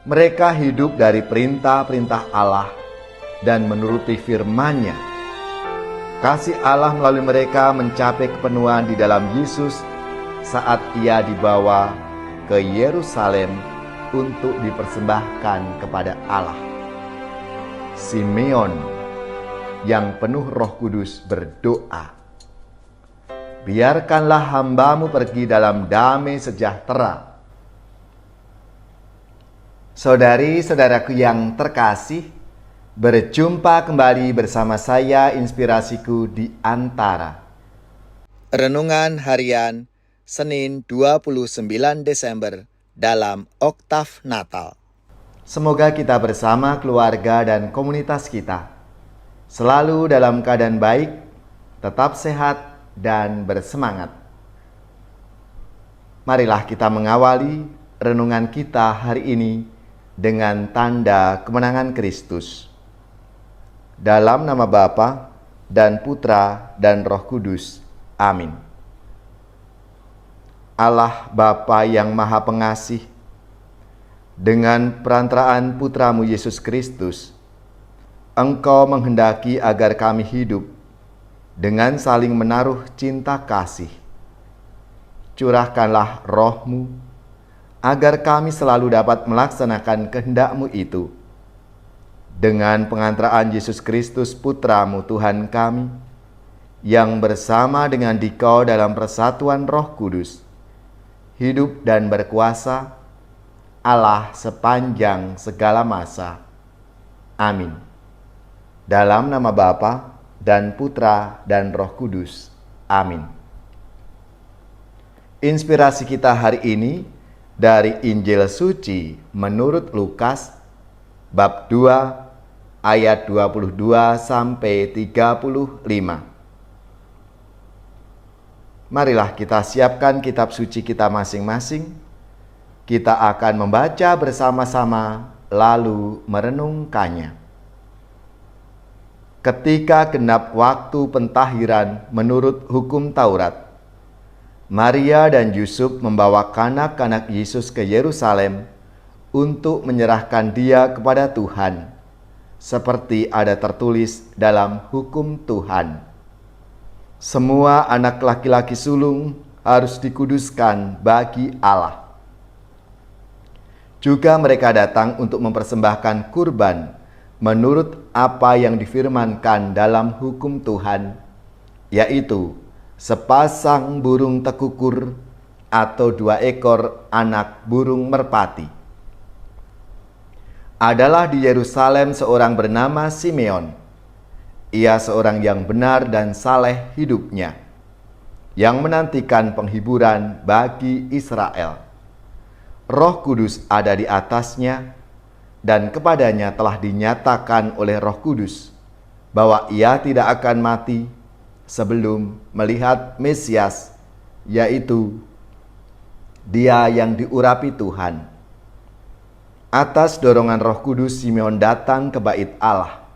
Mereka hidup dari perintah-perintah Allah dan menuruti firman-Nya. Kasih Allah melalui mereka mencapai kepenuhan di dalam Yesus saat Ia dibawa ke Yerusalem untuk dipersembahkan kepada Allah. Simeon yang penuh Roh Kudus berdoa, "Biarkanlah hamba-Mu pergi dalam damai sejahtera." Saudari-saudaraku yang terkasih, berjumpa kembali bersama saya Inspirasiku di Antara. Renungan Harian Senin 29 Desember dalam Oktav Natal. Semoga kita bersama keluarga dan komunitas kita selalu dalam keadaan baik, tetap sehat, dan bersemangat. Marilah kita mengawali renungan kita hari ini dengan tanda kemenangan Kristus. Dalam nama Bapa dan Putra dan Roh Kudus. Amin. Allah Bapa yang Maha Pengasih, dengan perantaraan Putra-Mu Yesus Kristus, Engkau menghendaki agar kami hidup dengan saling menaruh cinta kasih. Curahkanlah Roh-Mu, agar kami selalu dapat melaksanakan kehendak-Mu itu. Dengan pengantaraan Yesus Kristus Putra-Mu Tuhan kami, yang bersama dengan Dikau dalam persatuan Roh Kudus, hidup dan berkuasa, Allah sepanjang segala masa. Amin. Dalam nama Bapa dan Putra dan Roh Kudus. Amin. Inspirasi kita hari ini dari Injil Suci menurut Lukas bab 2 ayat 22 sampai 35. Marilah kita siapkan kitab suci kita masing-masing. Kita akan membaca bersama-sama lalu merenungkannya. Ketika genap waktu pentahiran menurut hukum Taurat, Maria dan Yusuf membawa kanak-kanak Yesus ke Yerusalem untuk menyerahkan dia kepada Tuhan, seperti ada tertulis dalam hukum Tuhan. Semua anak laki-laki sulung harus dikuduskan bagi Allah. Juga mereka datang untuk mempersembahkan kurban menurut apa yang difirmankan dalam hukum Tuhan, yaitu sepasang burung tekukur atau 2 ekor anak burung merpati. Adalah di Yerusalem seorang bernama Simeon. Ia seorang yang benar dan saleh hidupnya, yang menantikan penghiburan bagi Israel. Roh Kudus ada di atasnya, dan kepadanya telah dinyatakan oleh Roh Kudus bahwa ia tidak akan mati sebelum melihat Mesias, yaitu Dia yang diurapi Tuhan. Atas dorongan Roh Kudus, Simeon datang ke bait Allah.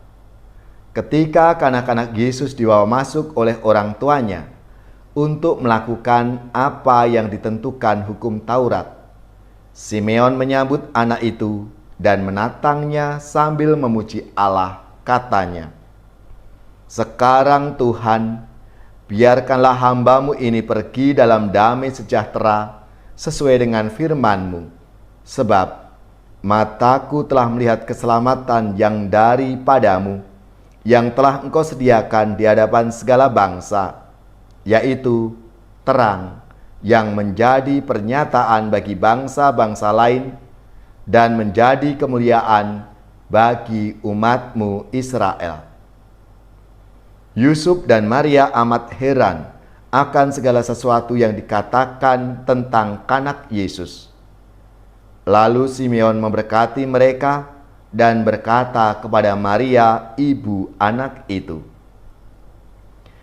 Ketika kanak-kanak Yesus dibawa masuk oleh orang tuanya untuk melakukan apa yang ditentukan hukum Taurat, Simeon menyambut anak itu dan menatangnya sambil memuji Allah, katanya, "Sekarang Tuhan, biarkanlah hamba-Mu ini pergi dalam damai sejahtera sesuai dengan firman-Mu, sebab mataku telah melihat keselamatan yang daripadamu, yang telah Engkau sediakan di hadapan segala bangsa, yaitu terang yang menjadi pernyataan bagi bangsa-bangsa lain dan menjadi kemuliaan bagi umat-Mu Israel." Yusuf dan Maria amat heran akan segala sesuatu yang dikatakan tentang kanak Yesus. Lalu Simeon memberkati mereka dan berkata kepada Maria, ibu anak itu,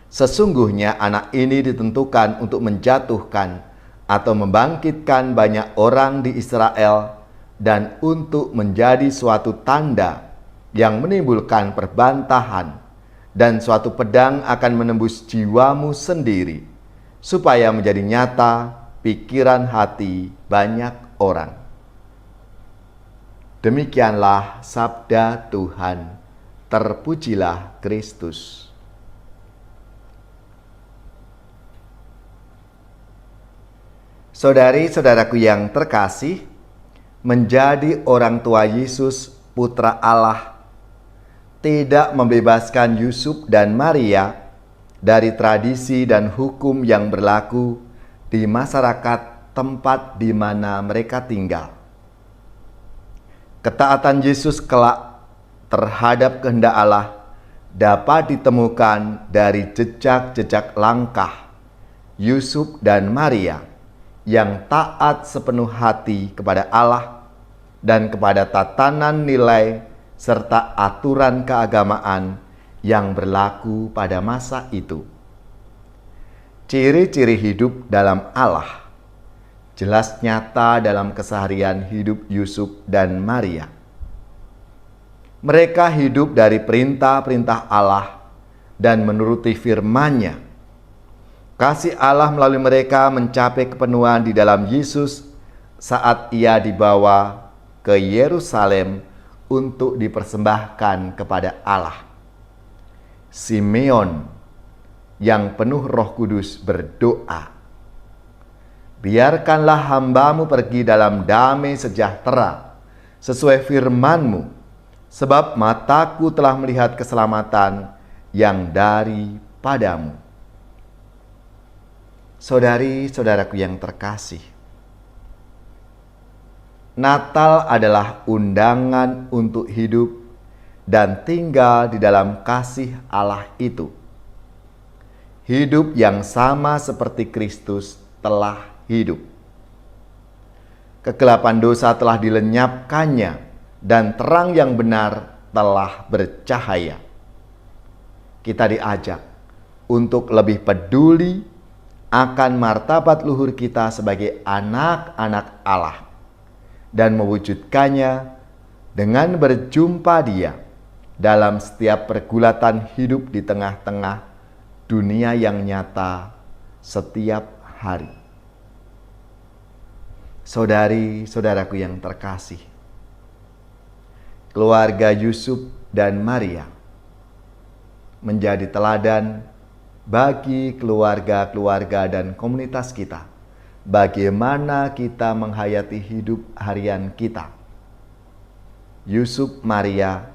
"Sesungguhnya anak ini ditentukan untuk menjatuhkan atau membangkitkan banyak orang di Israel, dan untuk menjadi suatu tanda yang menimbulkan perbantahan, dan suatu pedang akan menembus jiwamu sendiri, supaya menjadi nyata pikiran hati banyak orang." Demikianlah sabda Tuhan. Terpujilah Kristus. Saudari-saudaraku yang terkasih, menjadi orang tua Yesus, Putra Allah, tidak membebaskan Yusuf dan Maria dari tradisi dan hukum yang berlaku di masyarakat tempat di mana mereka tinggal. Ketaatan Yesus kelak terhadap kehendak Allah dapat ditemukan dari jejak-jejak langkah Yusuf dan Maria yang taat sepenuh hati kepada Allah dan kepada tatanan nilai serta aturan keagamaan yang berlaku pada masa itu. Ciri-ciri hidup dalam Allah jelas nyata dalam keseharian hidup Yusuf dan Maria. Mereka hidup dari perintah-perintah Allah dan menuruti firman-Nya. Kasih Allah melalui mereka mencapai kepenuhan di dalam Yesus saat Ia dibawa ke Yerusalem untuk dipersembahkan kepada Allah. Simeon yang penuh Roh Kudus berdoa, "Biarkanlah hamba-Mu pergi dalam damai sejahtera sesuai firman-Mu, sebab mataku telah melihat keselamatan yang daripadamu." Saudari-saudaraku yang terkasih, Natal adalah undangan untuk hidup dan tinggal di dalam kasih Allah itu. Hidup yang sama seperti Kristus telah hidup. Kegelapan dosa telah dilenyapkannya dan terang yang benar telah bercahaya. Kita diajak untuk lebih peduli akan martabat luhur kita sebagai anak-anak Allah dan mewujudkannya dengan berjumpa Dia dalam setiap pergulatan hidup di tengah-tengah dunia yang nyata setiap hari. Saudari-saudaraku yang terkasih, keluarga Yusuf dan Maria menjadi teladan bagi keluarga-keluarga dan komunitas kita, bagaimana kita menghayati hidup harian kita. Yusuf Maria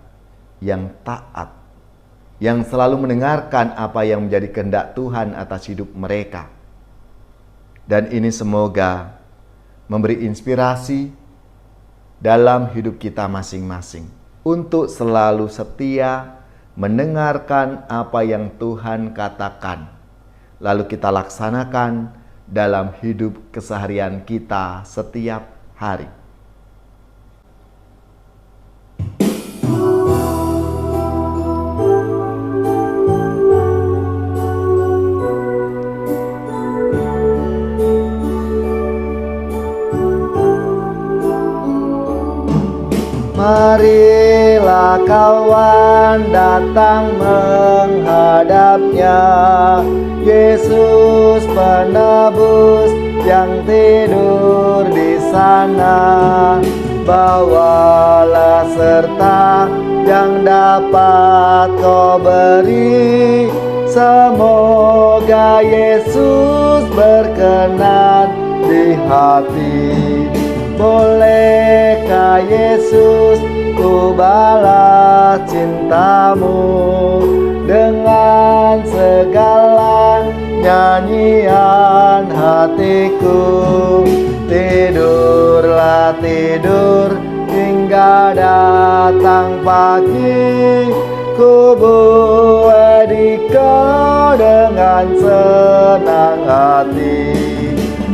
yang taat, yang selalu mendengarkan apa yang menjadi kehendak Tuhan atas hidup mereka. Dan ini semoga memberi inspirasi dalam hidup kita masing-masing untuk selalu setia mendengarkan apa yang Tuhan katakan, lalu kita laksanakan dalam hidup keseharian kita setiap hari. Marilah kawan datang menghadapnya, Yesus penebus yang tidur di sana. Bawalah serta yang dapat kau beri, semoga Yesus berkenan di hati. Bolehkah Yesus ku balas cintamu dengan segala nyanyian hatiku. Tidurlah tidur hingga datang pagi, ku buat kau dengan senang hati.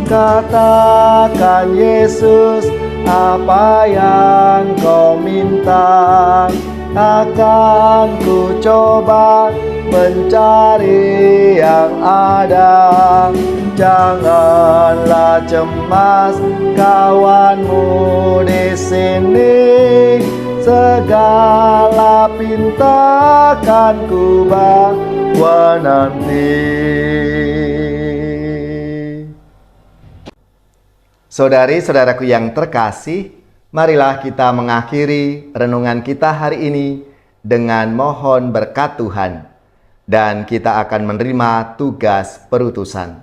Katakan Yesus, apa yang kau minta, akan ku coba mencari yang ada. Janganlah cemas kawanmu di sini, segala pinta akan ku bawa nanti. Saudari-saudaraku yang terkasih, Marilah kita mengakhiri renungan kita hari ini dengan mohon berkat Tuhan, dan kita akan menerima tugas perutusan.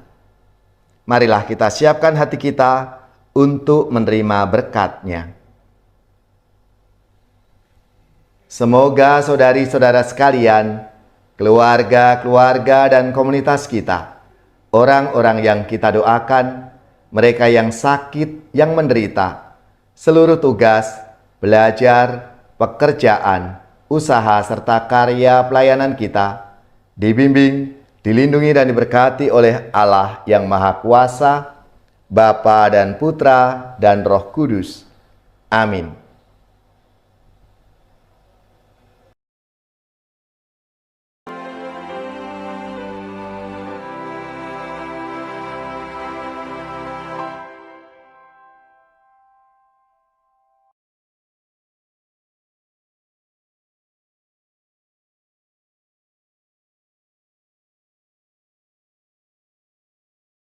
Marilah kita siapkan hati kita untuk menerima berkat-Nya. Semoga saudari-saudara sekalian, keluarga-keluarga dan komunitas kita, orang-orang yang kita doakan, mereka yang sakit, yang menderita, seluruh tugas, belajar, pekerjaan, usaha, serta karya pelayanan kita dibimbing, dilindungi dan diberkati oleh Allah yang Maha Kuasa, Bapa dan Putra dan Roh Kudus. Amin.